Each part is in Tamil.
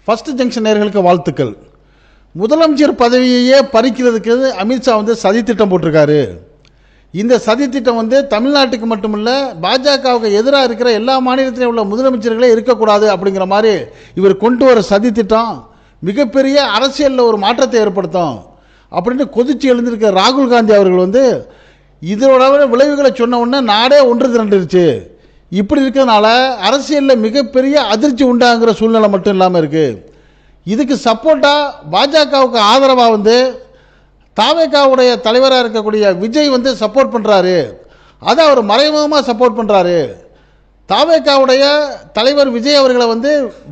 ஃபர்ஸ்ட் ஜங்ஷன் நேயர்களுக்கு வாழ்த்துக்கள். முதலமைச்சர் பதவியையே பறிக்கிறதுக்கு அமித்ஷா சதி திட்டம் போட்டிருக்காரு. இந்த சதி திட்டம் தமிழ்நாட்டுக்கு மட்டுமல்ல, பாஜகவுக்கு எதிராக இருக்கிற எல்லா மாநிலத்திலும் உள்ள முதலமைச்சர்களே இருக்கக்கூடாது அப்படிங்கிற மாதிரி இவர் கொண்டு வர சதி திட்டம் மிகப்பெரிய அரசியலில் ஒரு மாற்றத்தை ஏற்படுத்தும் அப்படின்னு கொதிச்சு எழுந்திருக்க ராகுல் காந்தி அவர்கள் இதோட விளைவுகளை சொன்ன உடனே நாடே ஒன்று திரண்டுருச்சு. இப்படி இருக்கிறதுனால அரசியலில் மிகப்பெரிய அதிர்ச்சி உண்டாங்கிற சூழ்நிலை மட்டும் இல்லாமல் இருக்கு. இதுக்கு சப்போர்ட்டாக பாஜகவுக்கு ஆதரவாக தாவேகாவுடைய தலைவராக இருக்கக்கூடிய விஜய் சப்போர்ட் பண்ணுறாரு. அதை அவர் மறைமுகமாக சப்போர்ட் பண்ணுறாரு. தாவேகாவுடைய தலைவர் விஜய் அவர்களை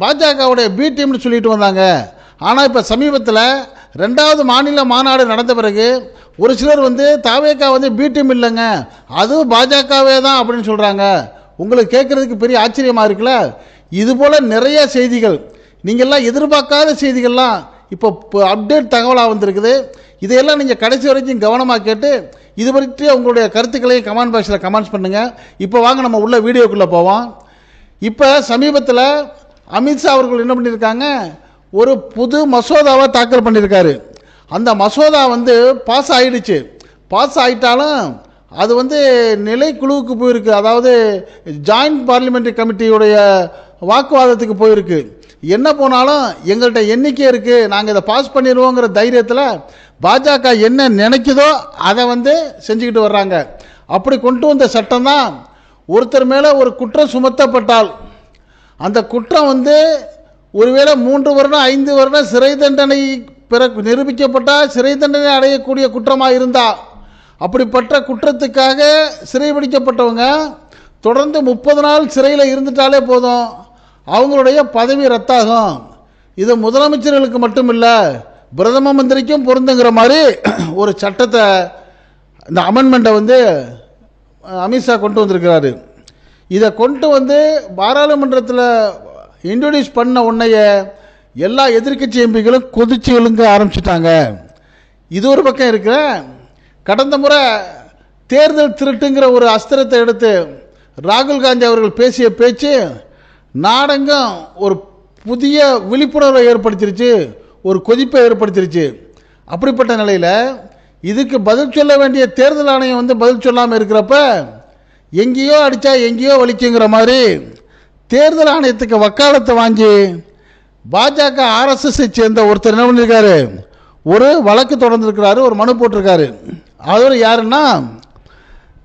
பாஜகவுடைய பி டீம்னு சொல்லிட்டு வந்தாங்க. ஆனால் இப்போ சமீபத்தில் 2வது மாநில மாநாடு நடந்த பிறகு ஒரு சிலர் தாவேகா பி டீம் இல்லைங்க, அதுவும் பாஜகவே தான் அப்படின்னு சொல்கிறாங்க. உங்களுக்கு கேட்குறதுக்கு பெரிய ஆச்சரியமாக இருக்குல்ல. இதுபோல் நிறைய செய்திகள், நீங்கள்லாம் எதிர்பார்க்காத செய்திகள்லாம் இப்போ அப்டேட் தகவலாக வந்திருக்குது. இதையெல்லாம் நீங்கள் கடைசி வரைக்கும் கவனமாக கேட்டு இது பற்றி உங்களுடைய கருத்துக்களை கமெண்ட் பாக்ஸில் கமெண்ட்ஸ் பண்ணுங்கள். இப்போ வாங்க நம்ம உள்ள வீடியோக்குள்ளே போவோம். இப்போ சமீபத்தில் அமித்ஷா அவர்கள் என்ன பண்ணியிருக்காங்க, ஒரு புது மசோதாவை தாக்கல் பண்ணியிருக்காரு. அந்த மசோதா பாஸ் ஆகிடுச்சு. பாஸ் ஆகிட்டாலும் அது நிலைக்குழுவுக்கு போயிருக்கு. அதாவது ஜாயிண்ட் பார்லிமெண்ட்ரி கமிட்டியுடைய வாக்குவாதத்துக்கு போயிருக்கு. என்ன போனாலும் எங்கள்கிட்ட எண்ணிக்கை இருக்குது, நாங்கள் இதை பாஸ் பண்ணிடுவோங்கிற தைரியத்தில் பாஜக என்ன நினைக்குதோ அதை செஞ்சுக்கிட்டு வர்றாங்க. அப்படி கொண்டு வந்த சட்டம் தான், ஒருத்தர் மேலே ஒரு குற்றம் சுமத்தப்பட்டால் அந்த குற்றம் ஒருவேளை 3 வருடம் 5 வருடம் சிறை தண்டனை நிரூபிக்கப்பட்டால் சிறை தண்டனை அடையக்கூடிய குற்றமாக இருந்தால், அப்படிப்பட்ட குற்றத்துக்காக சிறை பிடிக்கப்பட்டவங்க தொடர்ந்து 30 நாள் சிறையில் இருந்துட்டாலே போதும், அவங்களுடைய பதவி ரத்தாகும். இது முதலமைச்சர்களுக்கு மட்டும் இல்லை, பிரதம மந்திரிக்கும் பொருந்துங்கிற மாதிரி ஒரு சட்டத்தை, இந்த அமெண்ட்மெண்ட்டை அமித்ஷா கொண்டு வந்திருக்கிறாரு. இதை கொண்டு பாராளுமன்றத்தில் இன்ட்ரோடியூஸ் பண்ண உடனேயே எல்லா எதிர்க்கட்சி எம்பிகளும் கொதிச்சு விழுங்க ஆரம்பிச்சிட்டாங்க. இது ஒரு பக்கம் இருக்கிற, கடந்த முறை தேர்தல் திருட்டுங்கிற ஒரு அஸ்திரத்தை எடுத்து ராகுல் காந்தி அவர்கள் பேசிய பேச்சு நாடெங்கும் ஒரு புதிய விழிப்புணர்வை ஏற்படுத்திருச்சு, ஒரு கொதிப்பை ஏற்படுத்திருச்சு. அப்படிப்பட்ட நிலையில் இதுக்கு பதில் சொல்ல வேண்டிய தேர்தல் ஆணையம் பதில் சொல்லாமல் இருக்கிறப்ப எங்கேயோ அடித்தா எங்கேயோ வலிக்குங்கிற மாதிரி தேர்தல் ஆணையத்துக்கு வக்காலத்தை வாங்கி பாஜக ஆர்எஸ்எஸ்ஐ சேர்ந்த ஒருத்தர் என்ன பண்ணியிருக்காரு, ஒரு வழக்கு தொடர்ந்துருக்கிறாரு, ஒரு மனு போட்டிருக்காரு. அவர் யாருன்னா,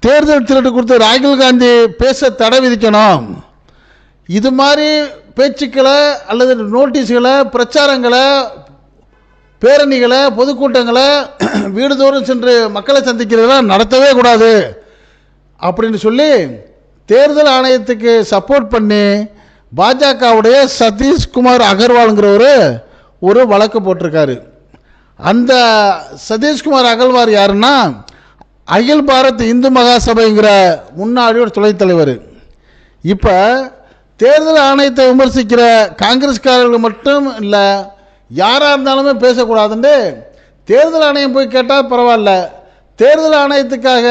தேர்தல் திருட்டு கொடுத்து ராகுல் காந்தி பேச தடை விதிக்கணும், இது மாதிரி பேச்சுக்களை அல்லது நோட்டீஸ்களை, பிரச்சாரங்களை, பேரணிகளை, பொதுக்கூட்டங்களை வீடுதோறும் சென்று மக்களை சந்திக்கிறதெல்லாம் நடத்தவே கூடாது அப்படின்னு சொல்லி தேர்தல் ஆணையத்துக்கு சப்போர்ட் பண்ணி பாஜகவுடைய சதீஷ்குமார் அகர்வால்ங்கிறவர் ஒரு வழக்கு போட்டிருக்காரு. அந்த சதீஷ்குமார் அகர்வால் யாருன்னா, அகில் பாரத் இந்து மகாசபைங்கிற முன்னாடி ஒரு துணைத் தலைவர். இப்போ தேர்தல் ஆணையத்தை விமர்சிக்கிற காங்கிரஸ்காரர்கள் மட்டும் இல்லை, யாராக இருந்தாலுமே பேசக்கூடாதுன்னு தேர்தல் ஆணையம் போய் கேட்டால் பரவாயில்ல, தேர்தல் ஆணையத்துக்காக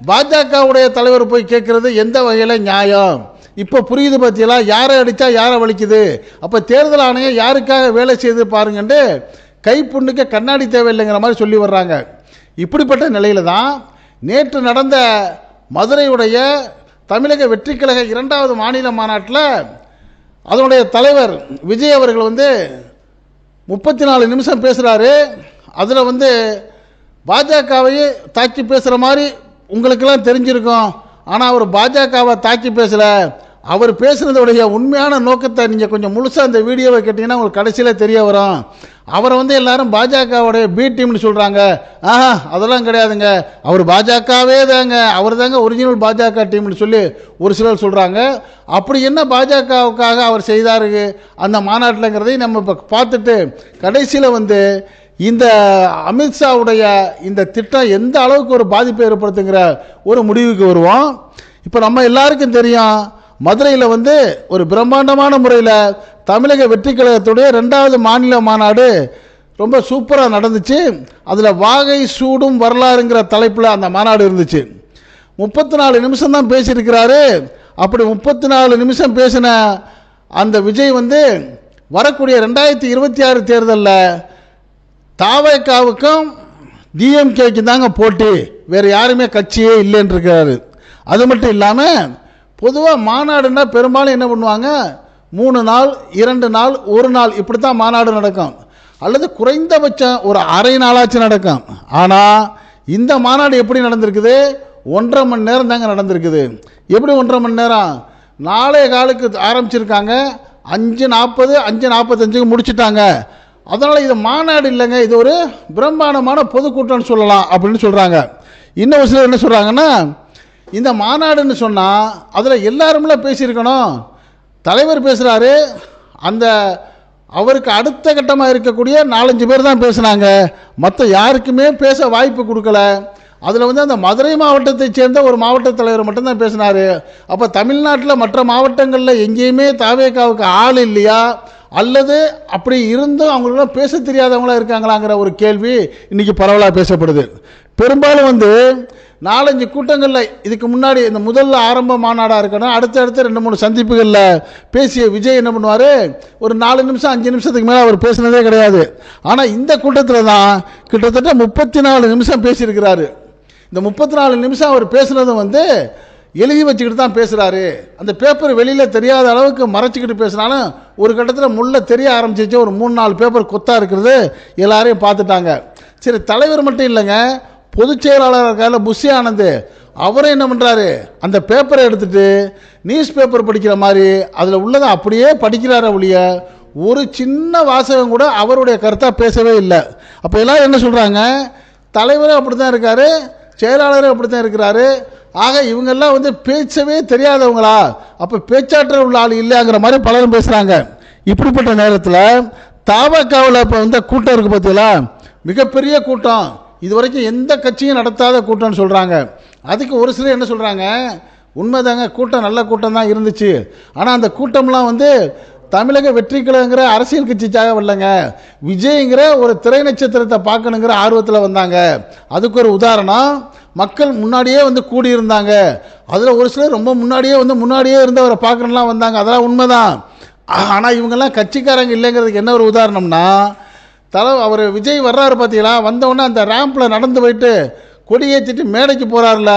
பாஜகவுடைய தலைவர் போய் கேட்கறது எந்த வகையில் நியாயம்? இப்போ புரியுது பற்றியெல்லாம், யாரை அடித்தா யாரை வலிக்குது, அப்போ தேர்தல் ஆணையம் யாருக்காக வேலை செய்து பாருங்கன்ட்டு கைப்புண்ணுக்கு கண்ணாடி தேவையில்லைங்கிற மாதிரி சொல்லி வர்றாங்க. இப்படிப்பட்ட நிலையில தான் நேற்று நடந்த மதுரையுடைய தமிழக வெற்றி கழக 2வது மாநில மாநாட்டில் அதனுடைய தலைவர் விஜய் அவர்கள் 34 நிமிஷம் பேசுகிறாரு. அதில் பாஜகவையே தாக்கி பேசுகிற மாதிரி உங்களுக்கெல்லாம் தெரிஞ்சிருக்கும். ஆனால் அவர் பாஜகவை தாக்கி பேசலை. அவர் பேசுனதுடைய உண்மையான நோக்கத்தை நீங்கள் கொஞ்சம் முழுசாக அந்த வீடியோவை கேட்டிங்கன்னா உங்களுக்கு கடைசியில் தெரிய வரும். அவரை எல்லாரும் பாஜகவுடைய பி டீம்னு சொல்கிறாங்க. அதெல்லாம் கிடையாதுங்க, அவர் பாஜகவே தாங்க, அவர் தாங்க ஒரிஜினல் பாஜக டீம்னு சொல்லி ஒரு சிலர் சொல்கிறாங்க. அப்படி என்ன பாஜகவுக்காக அவர் செய்தாரு அந்த மாநாட்டில்ங்கிறதையும் நம்ம இப்போ பார்த்துட்டு கடைசியில் இந்த அமித்ஷாவுடைய இந்த திட்டம் எந்த அளவுக்கு ஒரு பாதிப்பை ஏற்படுத்துங்கிற ஒரு முடிவுக்கு வருவோம். இப்போ நம்ம எல்லாருக்கும் தெரியும், மதுரையில் ஒரு பிரம்மாண்டமான முறையில் தமிழக வெற்றி கழகத்துடைய 2வது மாநில மாநாடு ரொம்ப சூப்பராக நடந்துச்சு. அதில் வாகை சூடும் வரலாறுங்கிற தலைப்பில் அந்த மாநாடு இருந்துச்சு. 34 நிமிஷம் தான் பேசியிருக்கிறாரு. அப்படி 34 நிமிஷம் பேசின அந்த விஜய் வரக்கூடிய 2026 தேர்தலில் தாவேகாவுக்கும் டிஎம்கேக்கு தாங்க போட்டி, வேறு யாருமே கட்சியே இல்லைன்னு இருக்காரு. அது மட்டும் இல்லாமல் பொதுவாக மாநாடுன்னா பெரும்பாலும் என்ன பண்ணுவாங்க, 3 நாள் 2 நாள் 1 நாள் இப்படி தான் மாநாடு நடக்கும், அல்லது குறைந்தபட்சம் ஒரு அரை நாளாச்சும் நடக்கும். ஆனால் இந்த மாநாடு எப்படி நடந்திருக்குது, 1.5 மணி நேரம் தாங்க நடந்திருக்குது. எப்படி 1.5 மணி நேரம், நாளே காலுக்கு ஆரம்பிச்சிருக்காங்க, 5:40 5:45 முடிச்சுட்டாங்க. அதனால் இது மாநாடு இல்லைங்க, இது ஒரு பிரம்மாண்டமான பொதுக்கூட்டம்னு சொல்லலாம் அப்படின்னு சொல்கிறாங்க. இன்னும் ஒரு சிலர் என்ன சொல்கிறாங்கன்னா, இந்த மாநாடுன்னு சொன்னால் அதில் எல்லாருமே பேசியிருக்கணும், தலைவர் பேசுகிறாரு, அந்த அவருக்கு அடுத்த கட்டமாக இருக்கக்கூடிய 4-5 பேர் தான் பேசுனாங்க, மற்ற யாருக்குமே பேச வாய்ப்பு கொடுக்கல. அதில் வந்து அந்த மதுரை மாவட்டத்தை சேர்ந்த ஒரு மாவட்ட தலைவர் மட்டும்தான் பேசினார். அப்போ தமிழ்நாட்டில் மற்ற மாவட்டங்களில் எங்கேயுமே தாவேகாவுக்கு ஆள் இல்லையா, அல்லது அப்படி இருந்தும் அவங்களும் பேச தெரியாதவங்களா இருக்காங்களாங்கிற ஒரு கேள்வி இன்னைக்கு பரவலாக பேசப்படுது. பெரும்பாலும் வந்து 4-5 கூட்டங்களில் இதுக்கு முன்னாடி இந்த முதல்ல ஆரம்ப மாநாடாக இருக்கணும், அடுத்தடுத்து 2-3 சந்திப்புகளில் பேசிய விஜய் என்ன பண்ணுவார், ஒரு 4 நிமிஷம் 5 நிமிஷத்துக்கு மேலே அவர் பேசினதே கிடையாது. ஆனால் இந்த கூட்டத்தில் தான் கிட்டத்தட்ட 34 நிமிஷம் பேசியிருக்கிறாரு. இந்த 34 நிமிஷம் அவர் பேசுனது வந்து எழுதி வச்சுக்கிட்டு தான் பேசுகிறாரு. அந்த பேப்பர் வெளியில் தெரியாத அளவுக்கு மறைச்சிக்கிட்டு பேசினாலும் ஒரு கட்டத்தில் முள்ள தெரிய ஆரம்பிச்சிச்சு. ஒரு 3-4 பேப்பர் கொத்தாக இருக்கிறது எல்லாரையும் பார்த்துட்டாங்க. சரி, தலைவர் மட்டும் இல்லைங்க, பொதுச் செயலாளர் இருக்கார்ல புஷி ஆனந்த், அவரும் என்ன பண்ணுறாரு, அந்த பேப்பரை எடுத்துட்டு நியூஸ் பேப்பர் படிக்கிற மாதிரி அதில் உள்ளதை அப்படியே படிக்கிறார ஒழிய ஒரு சின்ன வாசகம் கூட அவருடைய கருத்தாக பேசவே இல்லை. அப்போ எல்லாரும் என்ன சொல்கிறாங்க, தலைவரும் அப்படி தான் இருக்காரு, செயலாளரும் அப்படி தான் இருக்கிறாரு, ஆக இவங்கெல்லாம் வந்து பேசவே தெரியாதவங்களா, அப்போ பேச்சாற்றல் உள்ள ஆள் இல்லைங்கிற மாதிரி பலரும் பேசுகிறாங்க. இப்படிப்பட்ட நேரத்தில் தாவேகாவில் இப்போ வந்து கூட்டம் இருக்குது பார்த்தீங்களா, மிகப்பெரிய கூட்டம், இதுவரைக்கும் எந்த கட்சியும் நடத்தாத கூட்டம்னு சொல்கிறாங்க. அதுக்கு ஒரு சிலர் என்ன சொல்கிறாங்க, உண்மைதாங்க, கூட்டம் நல்ல கூட்டம் தான் இருந்துச்சு, ஆனால் அந்த கூட்டம்லாம் வந்து தமிழக வெற்றி கழகங்கிற அரசியல் கட்சிக்காக வரலங்க, விஜய்ங்கிற ஒரு திரை நட்சத்திரத்தை பார்க்கணுங்கிற ஆர்வத்தில் வந்தாங்க. அதுக்கு ஒரு உதாரணம், மக்கள் முன்னாடியே வந்து கூடியிருந்தாங்க, அதில் ஒரு சிலர் ரொம்ப முன்னாடியே இருந்தவரை பார்க்கணும்லாம் வந்தாங்க, அதெல்லாம் உண்மைதான். ஆனால் இவங்கெல்லாம் கட்சிக்காரங்க இல்லைங்கிறதுக்கு என்ன ஒரு உதாரணம்னா, அவர் விஜய் வர்றாரு பார்த்தீங்களா, வந்தவுடனே அந்த ரேம்பில் நடந்து போயிட்டு கொடியேற்றிட்டு மேடைக்கு போகிறார்ல,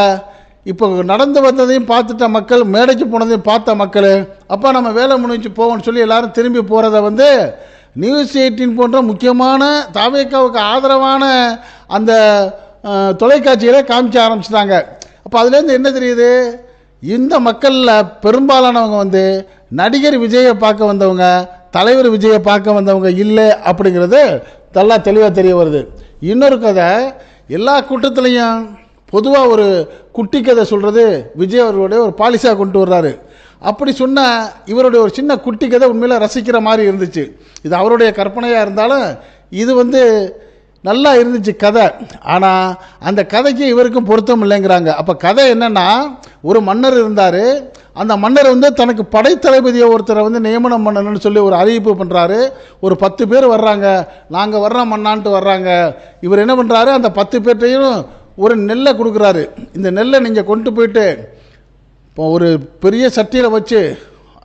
இப்போ நடந்து வந்ததையும் பார்த்துட்ட மக்கள், மேடைக்கு போனதையும் பார்த்த மக்கள், அப்போ நம்ம வேலை முடிஞ்சு போவோம்னு சொல்லி எல்லாரும் திரும்பி போகிறத வந்து நியூஸ் 18 போன்ற முக்கியமான தாவேகாவுக்கு ஆதரவான அந்த தொலைக்காட்சிகளை காமிக்க ஆரம்பிச்சிட்டாங்க. அப்போ அதுலேருந்து என்ன தெரியுது, இந்த மக்களில் பெரும்பாலானவங்க வந்து நடிகர் விஜயை பார்க்க வந்தவங்க, தலைவர் விஜயை பார்க்க வந்தவங்க இல்லை அப்படிங்கிறது நல்லா தெளிவாக தெரிய வருது. இன்னொரு கதை, எல்லா கூட்டத்திலையும் பொதுவாக ஒரு குட்டி கதை சொல்கிறது விஜய் அவர்களுடைய ஒரு பாலிசாக கொண்டு வர்றாரு. அப்படி சொன்ன இவருடைய ஒரு சின்ன குட்டி கதை உண்மையில் ரசிக்கிற மாதிரி இருந்துச்சு. இது அவருடைய கற்பனையாக இருந்தாலும் இது வந்து நல்லா இருந்துச்சு கதை. ஆனால் அந்த கதைக்கு இவருக்கும் பொருத்தம் இல்லைங்கிறாங்க. அப்போ கதை என்னன்னா, ஒரு மன்னர் இருந்தார், அந்த மன்னர் வந்து தனக்கு படைத்தளபதியை ஒருத்தரை வந்து நியமனம் பண்ணணும்னு சொல்லி ஒரு அறிவிப்பு பண்ணுறாரு. ஒரு 10 பேர் வர்றாங்க, நாங்கள் வர்றோம் மன்னான்ட்டு வர்றாங்க. இவர் என்ன பண்ணுறாரு, அந்த 10 பேர்ட்டையும் ஒரு நெல்லை கொடுக்குறாரு, இந்த நெல்லை நீங்கள் கொண்டு போயிட்டு இப்போ ஒரு பெரிய சட்டியில் வச்சு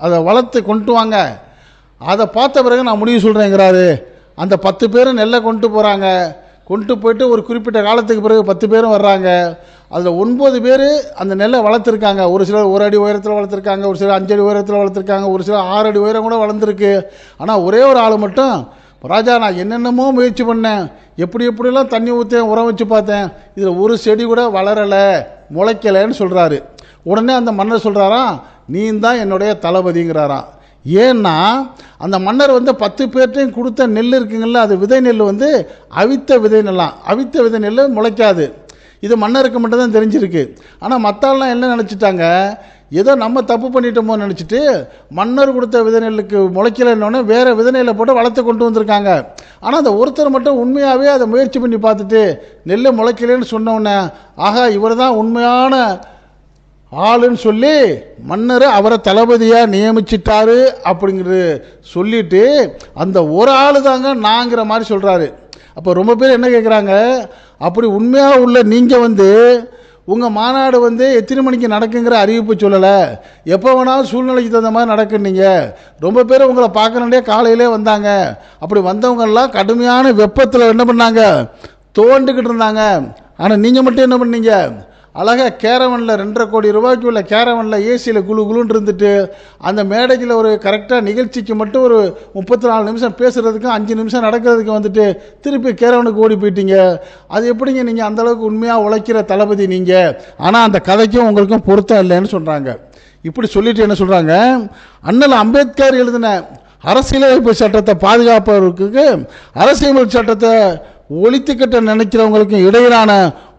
அதை வளர்த்து கொண்டு வாங்க, அதை பார்த்த பிறகு நான் முடிவு சொல்கிறேங்கிறாரு. அந்த 10 பேரும் நெல்லை கொண்டு போகிறாங்க, கொண்டு போயிட்டு ஒரு குறிப்பிட்ட காலத்துக்கு பிறகு 10 பேரும் வர்றாங்க. அதில் 9 பேர் அந்த நெல்லை வளர்த்துருக்காங்க. ஒரு சிலர் 1 அடி உயரத்தில் வளர்த்துருக்காங்க, ஒரு சிலர் 5 அடி உயரத்தில் வளர்த்துருக்காங்க, ஒரு சிலர் 6 அடி உயரம் கூட வளர்ந்துருக்கு. ஆனால் ஒரே ஒரு ஆள் மட்டும், ராஜா நான் என்னென்னமோ முயற்சி பண்ணேன், எப்படிலாம் தண்ணி ஊற்றேன், உரம் வச்சு பார்த்தேன், இதில் ஒரு செடி கூட வளரலை, முளைக்கலைன்னு சொல்கிறாரு. உடனே அந்த மன்னர் சொல்கிறாராம், நீ தான் என்னுடைய தளபதிங்கிறாராம். ஏன்னா அந்த மன்னர் வந்து 10 பேர்ட்டையும் கொடுத்த நெல் இருக்குங்கள்ல, அது விதை நெல் வந்து அவித்த விதை நெல்லாம், அவித்த விதை நெல் முளைக்காது. இது மன்னருக்கு மட்டும்தான் தெரிஞ்சிருக்கு. ஆனால் மற்றவெல்லாம் என்ன நினச்சிட்டாங்க, ஏதோ நம்ம தப்பு பண்ணிட்டோமோ நினச்சிட்டு மன்னர் கொடுத்த விதை நெல்லுக்கு முளைக்கலைன்னொன்னே வேறு விதை நெல்லை போட்டு வளர்த்து கொண்டு வந்திருக்காங்க. ஆனால் அந்த ஒருத்தர் மட்டும் உண்மையாகவே அதை முயற்சி பண்ணி பார்த்துட்டு நெல் முளைக்கலைன்னு சொன்னோன்னே, ஆகா இவர் தான் உண்மையான ஆளுன்னு சொல்லி மன்னர் அவரை தளபதியாக நியமிச்சிட்டாரு அப்படிங்கிறது சொல்லிட்டு அந்த ஒரு ஆள் தாங்க நாங்கிற மாதிரி சொல்கிறாரு. அப்போ ரொம்ப பேர் என்ன கேட்குறாங்க, அப்படி உண்மையாக உள்ள நீங்கள் வந்து உங்கள் மாநாடு வந்து எத்தனை மணிக்கு நடக்குங்கிற அறிவிப்பு சொல்லலை. எப்போ வேணாலும் சூழ்நிலைக்கு தகுந்த மாதிரி நடக்குன்னீங்க. ரொம்ப பேர் உங்களை பார்க்கணுண்டே காலையிலே வந்தாங்க. அப்படி வந்தவங்கெல்லாம் கடுமையான வெப்பத்தில் என்ன பண்ணாங்க, தோண்டுக்கிட்டு இருந்தாங்க. ஆனால் நீங்கள் மட்டும் என்ன பண்ணீங்க, அழகாக கேரவனில் 2.5 கோடி ரூபாய்க்கு உள்ள கேரவனில் ஏசியில் குழு குழுன்னு இருந்துட்டு அந்த மேடையில் ஒரு கரெக்டாக நிகழ்ச்சிக்கு மட்டும் ஒரு 34 நிமிஷம் பேசுகிறதுக்கும் 5 நிமிஷம் நடக்கிறதுக்கு வந்துட்டு திருப்பி கேரவனுக்கு ஓடி போயிட்டீங்க. அது எப்படிங்க நீங்கள் அந்தளவுக்கு உண்மையாக உழைக்கிற தளபதி நீங்கள்? ஆனால் அந்த கதைக்கும் உங்களுக்கும் பொருத்தம் இல்லைன்னு சொல்கிறாங்க. இப்படி சொல்லிட்டு என்ன சொல்கிறாங்க, அண்ணல் அம்பேத்கர் எழுதின அரசியலமைப்பு சட்டத்தை பாதுகாப்பதற்கு அரசியலமைப்பு சட்டத்தை ஒழித்துக்கிட்ட நினைக்கிறவங்களுக்கு இடையிலான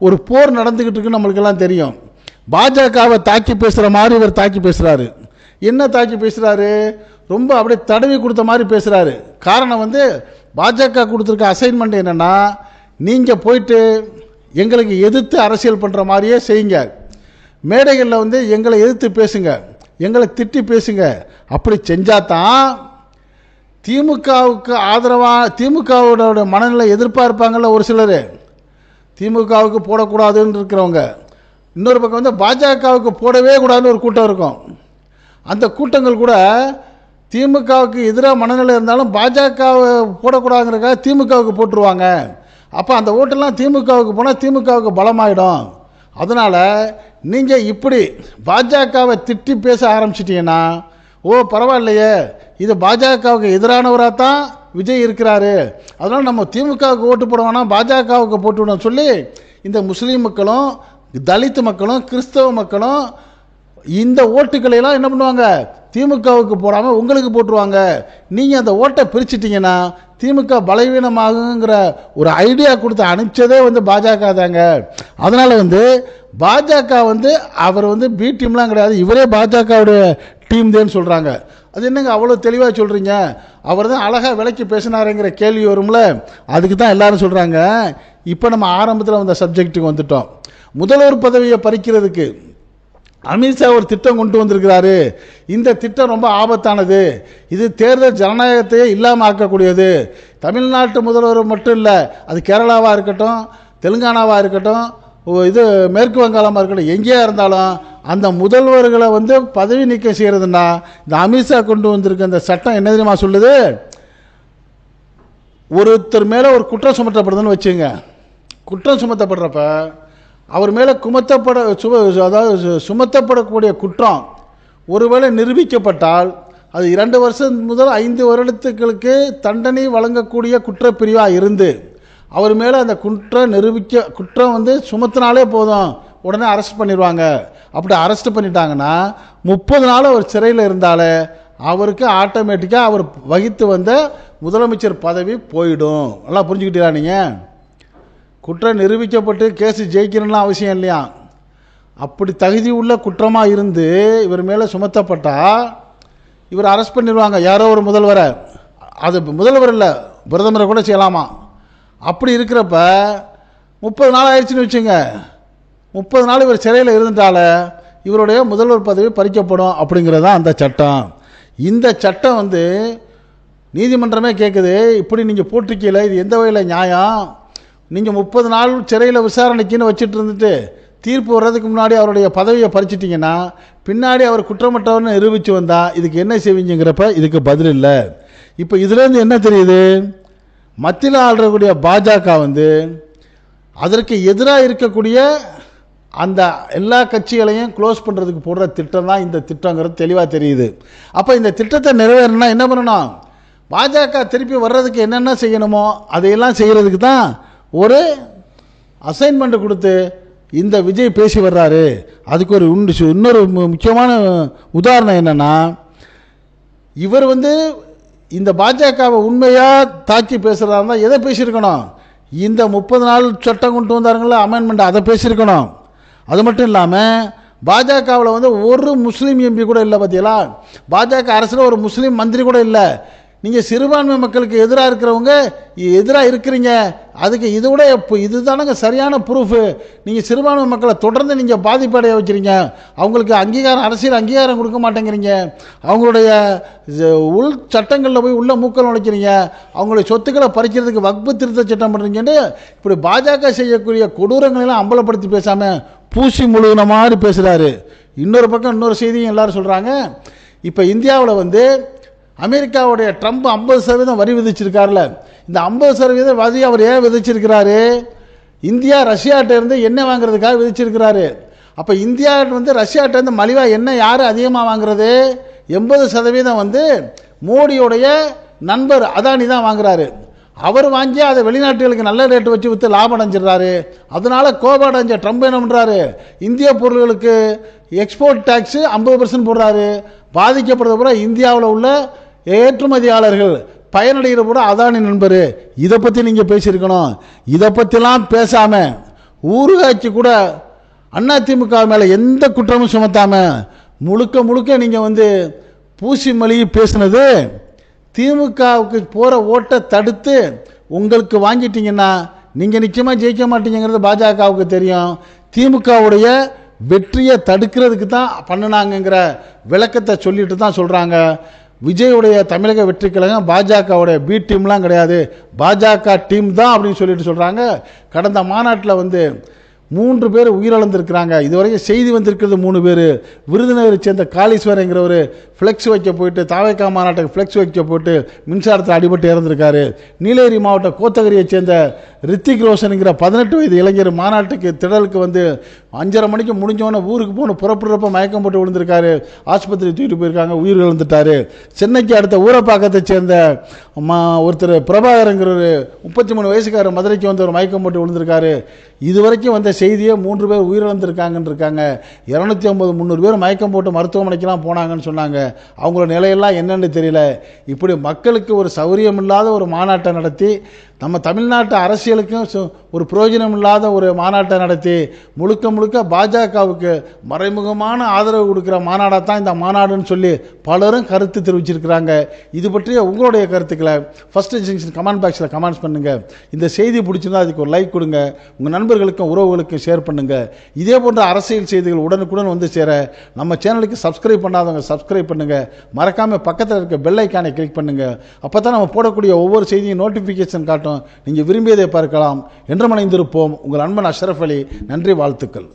ஒரு போர் நடந்துகிட்டு இருக்குன்னு நம்மளுக்கெல்லாம் தெரியும். பாஜகவை தாக்கி பேசுகிற மாதிரி இவர் தாக்கி பேசுகிறாரு. என்ன தாக்கி பேசுகிறாரு, ரொம்ப அப்படியே தடவி கொடுத்த மாதிரி பேசுகிறாரு. காரணம் வந்து பாஜக கொடுத்துருக்க அசைன்மெண்ட் என்னென்னா, நீங்கள் போயிட்டு எங்களுக்கு எதிர்த்து அரசியல் பண்ணுற மாதிரியே செய்யுங்க, மேடைகளில் வந்து எங்களை எதிர்த்து பேசுங்க, எங்களை திட்டி பேசுங்க. அப்படி செஞ்சாதான் திமுகவுக்கு ஆதரவாக திமுகவோட மனநிலை எதிர்ப்பாக இருப்பாங்கள்ல ஒரு சிலர், திமுகவுக்கு போடக்கூடாதுன்னு இருக்கிறவங்க. இன்னொரு பக்கம் வந்து பாஜகவுக்கு போடவே கூடாதுன்னு ஒரு கூட்டம் இருக்கும். அந்த கூட்டங்கள் கூட திமுகவுக்கு எதிராக மனநிலை இருந்தாலும் பாஜகவை போடக்கூடாதுங்கிறக்காக திமுகவுக்கு போட்டுருவாங்க. அப்போ அந்த ஓட்டெல்லாம் திமுகவுக்கு போனால் திமுகவுக்கு பலமாயிடும். அதனால் நீங்கள் இப்படி பாஜகவை திட்டி பேச ஆரம்பிச்சிட்டீங்கன்னா, ஓ பரவாயில்லையே, இது பாஜகவுக்கு எதிரானவராக தான் விஜய் இருக்கிறாரு, அதனால் நம்ம திமுகவுக்கு ஓட்டு போடுவோம்னா பாஜகவுக்கு போட்டுவிடணும் சொல்லி இந்த முஸ்லீம் மக்களும் தலித்து மக்களும் கிறிஸ்தவ மக்களும் இந்த ஓட்டுக்களையெல்லாம் என்ன பண்ணுவாங்க, திமுகவுக்கு போடாமல் உங்களுக்கு போட்டுருவாங்க. நீங்கள் அந்த ஓட்டை பிரிச்சுட்டிங்கன்னா திமுக பலவீனமாகுங்கிற ஒரு ஐடியா கொடுத்து அனுப்பிச்சதே வந்து பாஜக தாங்க. அதனால் வந்து பாஜக வந்து அவர் வந்து பி டீம்லாம் கிடையாது, இவரே பாஜகவுடைய டீம் தேன்னு சொல்கிறாங்க. அது என்னங்க அவ்வளோ தெளிவாக சொல்கிறீங்க, அவர் தான் அழகாக விலைக்கு பேசினாருங்கிற கேள்வி வரும்ல, அதுக்கு தான் எல்லாரும் சொல்கிறாங்க. இப்போ நம்ம ஆரம்பத்தில் வந்த சப்ஜெக்ட்டுக்கு வந்துட்டோம். முதல்வர் பதவியை பறிக்கிறதுக்கு அமித்ஷா ஒரு திட்டம் கொண்டு வந்திருக்கிறாரு. இந்த திட்டம் ரொம்ப ஆபத்தானது, இது தேர்தல் ஜனநாயகத்தையே இல்லாமல் ஆக்கக்கூடியது. தமிழ்நாட்டு முதல்வர் மட்டும் இல்லை, அது கேரளாவாக இருக்கட்டும், தெலுங்கானாவாக இருக்கட்டும், இது மேற்கு வங்காளமாக இருக்கட்டும், எங்கேயா இருந்தாலும் அந்த முதல்வர்களை வந்து பதவி நீக்கம் செய்கிறதுனா இந்த அமித்ஷா கொண்டு வந்திருக்க இந்த சட்டம் என்ன தெரியுமா சொல்லுது, ஒருத்தர் மேலே ஒரு குற்றம் சுமத்தப்படுதுன்னு வச்சுங்க. குற்றம் சுமத்தப்படுறப்ப அவர் மேலே சுமத்தப்படக்கூடிய குற்றம் ஒருவேளை நிரூபிக்கப்பட்டால் அது 2 வருஷம் முதல் 5 வருடத்துக்களுக்கு தண்டனை வழங்கக்கூடிய குற்றப்பிரிவாக இருந்து அவர் மேலே அந்த குற்றம் வந்து சுமத்தினாலே போதும், உடனே அரெஸ்ட் பண்ணிடுவாங்க. அப்படி அரெஸ்ட் பண்ணிட்டாங்கன்னா 30 நாள் அவர் சிறையில் இருந்தாலே அவருக்கு ஆட்டோமேட்டிக்காக அவர் வகித்து வந்த முதலமைச்சர் பதவி போயிடும். நல்லா புரிஞ்சுக்கிட்டீங்களா நீங்கள்? குற்றம் நிரூபிக்கப்பட்டு கேஸ் ஜெயிக்கணும்லாம் அவசியம் இல்லையா. அப்படி தகுதி உள்ள குற்றமாக இருந்து இவர் மேலே சுமத்தப்பட்டால் இவர் அரெஸ்ட் பண்ணிடுவாங்க, யாரோ ஒரு முதல்வரை. அது முதல்வர் இல்லை, பிரதமரை கூட செய்யலாமா. அப்படி இருக்கிறப்ப 30 நாள் ஆயிடுச்சுன்னு வச்சுங்க, 30 நாள் இவர் சிறையில் இருந்துட்டால இவருடைய முதல்வர் பதவி பறிக்கப்படும். அப்படிங்கிறதான் அந்த சட்டம். இந்த சட்டம் வந்து நீதிமன்றமே கேட்குது, இப்படி நீங்கள் போட்டிருக்கீங்கள, இது எந்த வகையில் நியாயம்? நீங்கள் 30 நாள் சிறையில் விசாரணைக்குன்னு வச்சுட்டு இருந்துட்டு தீர்ப்பு வர்றதுக்கு முன்னாடி அவருடைய பதவியை பறிச்சிட்டிங்கன்னா பின்னாடி அவர் குற்றமற்றவர்னு நிரூபித்து வந்தால் இதுக்கு என்ன செய்வீங்கிறப்ப இதுக்கு பதில் இல்லை. இப்போ இதுலேருந்து என்ன தெரியுது, மத்தியில் ஆளக்கூடிய பாஜக வந்து அதற்கு எதிராக இருக்கக்கூடிய அந்த எல்லா கட்சிகளையும் க்ளோஸ் பண்ணுறதுக்கு போடுற திட்டம் தான் இந்த திட்டங்கிறது தெளிவாக தெரியுது. அப்போ இந்த திட்டத்தை நிறைவேறணும்னா என்ன பண்ணணும், பாஜக திருப்பி வர்றதுக்கு என்னென்ன செய்யணுமோ அதையெல்லாம் செய்கிறதுக்கு தான் ஒரு அசைன்மெண்ட் கொடுத்து இந்த விஜய் பேசி வர்றாரு. அதுக்கு ஒரு இன்னொரு முக்கியமான உதாரணம் என்னன்னா, இவர் வந்து இந்த பாஜகவை உண்மையாக தாக்கி பேசுகிறதா இருந்தால் எதை பேசியிருக்கணும், இந்த 30 நாள் சட்டம் கொண்டு வந்தாருங்களா அமெண்ட்மெண்ட், அதை பேசியிருக்கணும். அது மட்டும் இல்லாமல் பாஜகவில் வந்து ஒரு முஸ்லீம் எம்பி கூட இல்லை. பார்த்தீங்களா, பாஜக அரசில் ஒரு முஸ்லீம் மந்திரி கூட இல்லை. நீங்கள் சிறுபான்மை மக்களுக்கு எதிராக இருக்கிறவங்க எதிராக இருக்கிறீங்க, அதுக்கு இது விட இதுதானங்க சரியான ப்ரூஃபு. நீங்கள் சிறுபான்மை மக்களை தொடர்ந்து நீங்கள் பாதிப்படைய வைக்கிறீங்க, அவங்களுக்கு அரசியல் அங்கீகாரம் கொடுக்க மாட்டேங்கிறீங்க, அவங்களுடைய உள் சட்டங்களில் போய் உள்ள மூக்கள் நுழைக்கிறீங்க, அவங்களுடைய சொத்துக்களை பறிக்கிறதுக்கு வக்பு திருத்த சட்டம் பண்ணுறீங்கன்னு இப்படி பாஜக செய்யக்கூடிய கொடூரங்களெல்லாம் அம்பலப்படுத்தி பேசாமல் பூசி முழுகின மாதிரி பேசுகிறாரு. இன்னொரு பக்கம் இன்னொரு செய்தியும் எல்லாரும் சொல்கிறாங்க, இப்போ இந்தியாவில் வந்து அமெரிக்காவுடைய ட்ரம்ப் 50% வரி விதிச்சிருக்காருல, இந்த 50% வரி அவர் ஏன் விதிச்சிருக்கிறாரு? இந்தியா ரஷ்யாட்ட இருந்து எண்ணெய் வாங்குறதுக்காக விதிச்சிருக்கிறாரு. அப்போ இந்தியா வந்து ரஷ்யாட்ட இருந்து மலிவாக எண்ணெய் யார் அதிகமாக வாங்குறது? 80% வந்து மோடியோடைய நண்பர் அதானி தான் வாங்குறாரு. அவர் வாங்கி அதை வெளிநாட்டுகளுக்கு நல்ல ரேட்டு வச்சு விற்று லாபம் அடைஞ்சிடுறாரு. அதனால கோபம் அடைஞ்ச ட்ரம்ப் என்ன பண்ணுறாரு? இந்திய பொருள்களுக்கு எக்ஸ்போர்ட் டேக்ஸ் 50% போடுறாரு. பாதிக்கப்படுறது பூரா இந்தியாவில் உள்ள ஏற்றுமதியாளர்கள், பயனடைகிற பூரா அதானி நண்பர். இதை பற்றி நீங்கள் பேசியிருக்கணும். இதை பற்றிலாம் பேசாமல் ஊறுகாய்ச்சி கூட அதிமுக மேலே எந்த குற்றமும் சுமத்தாம முழுக்க முழுக்க நீங்கள் வந்து பூசி மொழி பேசுனது திமுகவுக்கு போகிற ஓட்டை தடுத்து உங்களுக்கு வாங்கிட்டீங்கன்னா நீங்கள் நிச்சயமாக ஜெயிக்க மாட்டீங்கிறது பாஜகவுக்கு தெரியும். திமுகவுடைய வெற்றியை தடுக்கிறதுக்கு தான் பண்ணினாங்கங்கிற விளக்கத்தை சொல்லிட்டு தான் சொல்கிறாங்க. விஜயுடைய தமிழக வெற்றி கழகம் பாஜகவுடைய பி டீம்லாம் கிடையாது, பாஜக டீம் தான் அப்படின்னு சொல்லிட்டு சொல்கிறாங்க. கடந்த மாநாட்டில் வந்து 3 பேர் உயிரிழந்திருக்கிறாங்க. இதுவரைக்கும் செய்தி வந்திருக்கிறது 3 பேர். விருதுநகரை சேர்ந்த காளீஸ்வரங்கிறவர் ஃப்ளெக்ஸ் வைக்க போயிட்டு, தாவேக்கா மாநாட்டுக்கு ஃப்ளெக்ஸ் வைக்க போயிட்டு மின்சாரத்தில் அடிபட்டு இறந்திருக்காரு. நீலகிரி மாவட்டம் கோத்தகிரியை சேர்ந்த ரித்திக் ரோஷனுங்கிற 18 வயது இளைஞர் மாநாட்டுக்கு திடலுக்கு வந்து 5:30 மணிக்கு முடிஞ்சோன்னே ஊருக்கு போகணும், புறப்படுறப்ப மயக்கம் போட்டு விழுந்திருக்காரு. ஆஸ்பத்திரி தூக்கிட்டு போயிருக்காங்க, உயிர் இழந்துட்டாரு. சென்னைக்கு அடுத்த ஊரப்பாக்கத்தை சேர்ந்த ஒருத்தர் பிரபாகரங்கிறவர் 33 வயசுக்காரர் மதுரைக்கு வந்து ஒரு மயக்கம் போட்டு விழுந்திருக்காரு. இதுவரைக்கும் வந்த செய்தியே 3 பேர் உயிரிழந்திருக்காங்கன்னு இருக்காங்க. 250-300 பேர் மயக்கம் போட்டு மருத்துவமனைக்கெல்லாம் போனாங்கன்னு சொன்னாங்க. அவங்களோட நிலையெல்லாம் என்னன்னு தெரியல. இப்படி மக்களுக்கு ஒரு சௌரியம் இல்லாத ஒரு மாநாட்டை நடத்தி, நம்ம தமிழ்நாட்டு அரசியலுக்கும் ஒரு பிரயோஜனம் இல்லாத ஒரு மாநாட்டை நடத்தி முழுக்க முழுக்க பாஜகவுக்கு மறைமுகமான ஆதரவு கொடுக்குற மாநாடாக தான் இந்த மாநாடுன்னு சொல்லி பலரும் கருத்து தெரிவிச்சிருக்கிறாங்க. இது பற்றிய உங்களுடைய கருத்துக்களை ஃபர்ஸ்ட் ஜங்ஷன் கமெண்ட் பாக்ஸில் கமெண்ட்ஸ் பண்ணுங்கள். இந்த செய்தி பிடிச்சிருந்தா அதுக்கு ஒரு லைக் கொடுங்க, உங்கள் நண்பர்களுக்கும் உறவுகளுக்கும் ஷேர் பண்ணுங்கள். இதே போன்ற அரசியல் செய்திகள் உடனுக்குடன் வந்து சேர நம்ம சேனலுக்கு சப்ஸ்கிரைப் பண்ணாதவங்க சப்ஸ்கிரைப் பண்ணுங்கள். மறக்காமல் பக்கத்தில் இருக்க பெல் ஐக்கானை கிளிக் பண்ணுங்கள். அப்போ தான் நம்ம போடக்கூடிய ஒவ்வொரு செய்தியும் நோட்டிஃபிகேஷன் காட்டும். நீங்கள் விரும்பியதை பார்க்கலாம். என்று மனைந்திருப்போம். உங்கள் அன்பன் அஷ்ரஃப் அலி. நன்றி, வாழ்த்துக்கள்.